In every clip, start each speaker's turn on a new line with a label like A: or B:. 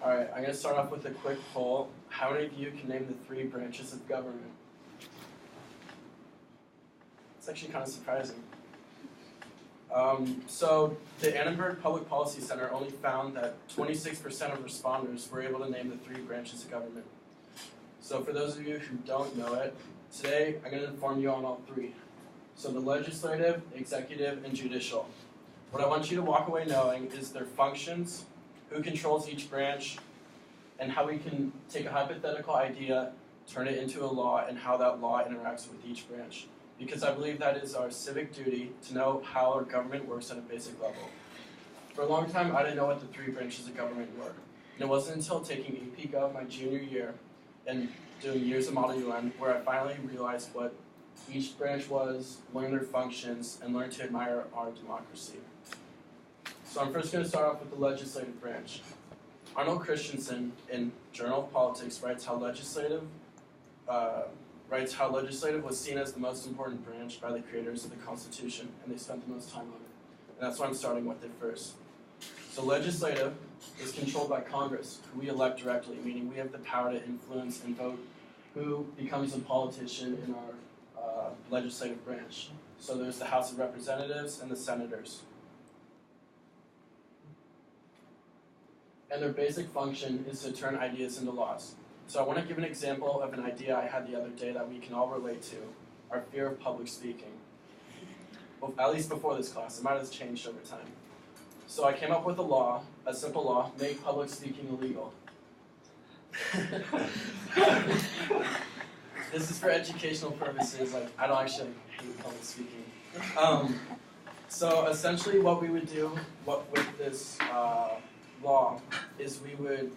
A: Alright, I'm going to start off with a quick poll. How many of you can name the 3 branches of government? It's actually kind of surprising. So the Annenberg Public Policy Center only found that 26% of responders were able to name the 3 branches of government. So for those of you who don't know it, today I'm going to inform you on all 3. So the legislative, executive, and judicial. What I want you to walk away knowing is their functions, who controls each branch, and how we can take a hypothetical idea, turn it into a law, and how that law interacts with each branch. Because I believe that is our civic duty to know how our government works at a basic level. For a long time, I didn't know what the 3 branches of government were. And it wasn't until taking AP Gov my junior year and doing years of Model UN where I finally realized what each branch was, learned their functions, and learned to admire our democracy. So I'm first going to start off with the legislative branch. Arnold Christensen in Journal of Politics writes how legislative was seen as the most important branch by the creators of the Constitution, and they spent the most time on it. And that's why I'm starting with it first. So legislative is controlled by Congress, who we elect directly, meaning we have the power to influence and vote who becomes a politician in our legislative branch. So there's the House of Representatives and the Senators. And their basic function is to turn ideas into laws. So I want to give an example of an idea I had the other day that we can all relate to, our fear of public speaking. Well, at least before this class, it might have changed over time. So I came up with a law, a simple law, make public speaking illegal. This is for educational purposes, like I don't actually hate public speaking. So essentially what we would do with this law is we would,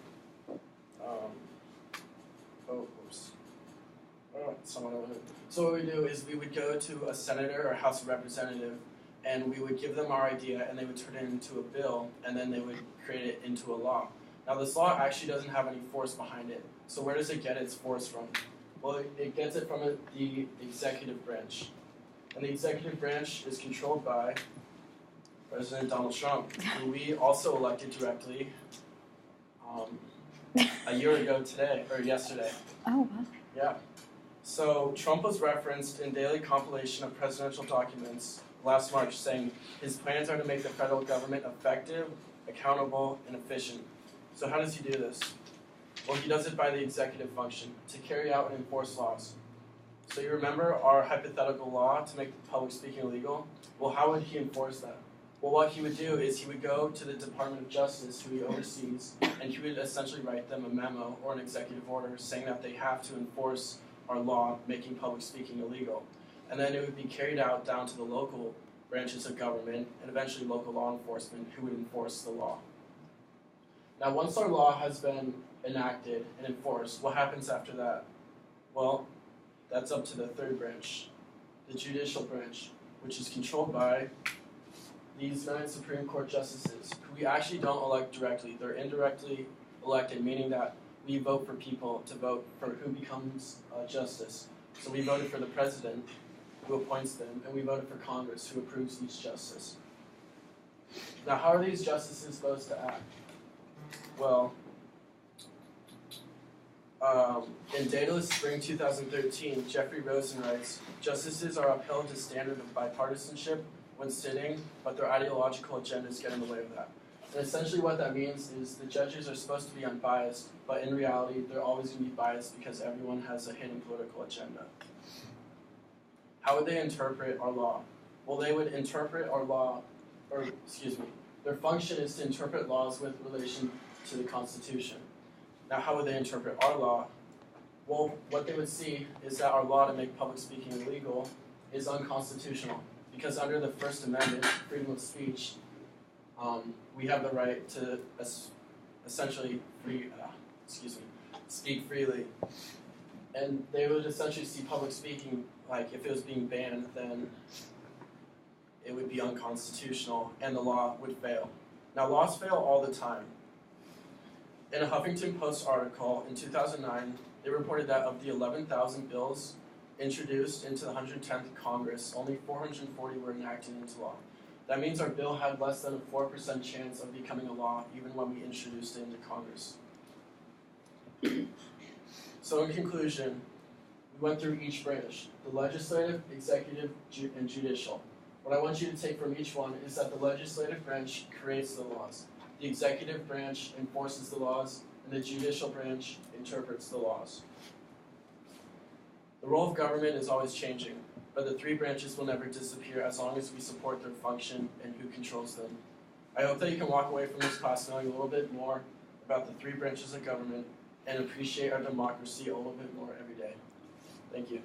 A: So what we do is we would go to a senator or House of Representative and we would give them our idea and they would turn it into a bill and then they would create it into a law. Now this law actually doesn't have any force behind it. So where does it get its force from? Well, it gets it from the executive branch. And the executive branch is controlled by President Donald Trump, who we also elected directly a year ago today, or yesterday.
B: Oh, wow.
A: Yeah. So Trump was referenced in daily compilation of presidential documents last March, saying his plans are to make the federal government effective, accountable, and efficient. So how does he do this? Well, he does it by the executive function, to carry out and enforce laws. So you remember our hypothetical law to make public speaking illegal? Well, how would he enforce that? Well, what he would do is he would go to the Department of Justice, who he oversees, and he would essentially write them a memo or an executive order saying that they have to enforce our law making public speaking illegal. And then it would be carried out down to the local branches of government and eventually local law enforcement who would enforce the law. Now, once our law has been enacted and enforced, what happens after that? Well, that's up to the 3rd branch, the judicial branch, which is controlled by these 9 Supreme Court justices, who we actually don't elect directly. They're indirectly elected, meaning that we vote for people to vote for who becomes justice. So we voted for the president, who appoints them, and we voted for Congress, who approves each justice. Now, how are these justices supposed to act? Well, in Daedalus Spring 2013, Jeffrey Rosen writes, justices are upheld to standard of bipartisanship when sitting, but their ideological agendas get in the way of that. And essentially what that means is the judges are supposed to be unbiased, but in reality, they're always going to be biased because everyone has a hidden political agenda. How would they interpret our law? Well, they would interpret our law, their function is to interpret laws with relation to the Constitution. Now, how would they interpret our law? Well, what they would see is that our law to make public speaking illegal is unconstitutional, because under the First Amendment, freedom of speech, we have the right to essentially speak freely. And they would essentially see public speaking, like if it was being banned, then it would be unconstitutional and the law would fail. Now, laws fail all the time. In a Huffington Post article in 2009, they reported that of the 11,000 bills introduced into the 110th Congress, only 440 were enacted into law. That means our bill had less than a 4% chance of becoming a law even when we introduced it into Congress. So in conclusion, we went through each branch, the legislative, executive, and judicial. What I want you to take from each one is that the legislative branch creates the laws, the executive branch enforces the laws, and the judicial branch interprets the laws. The role of government is always changing, but the three branches will never disappear as long as we support their function and who controls them. I hope that you can walk away from this class knowing a little bit more about the three branches of government and appreciate our democracy a little bit more every day. Thank you.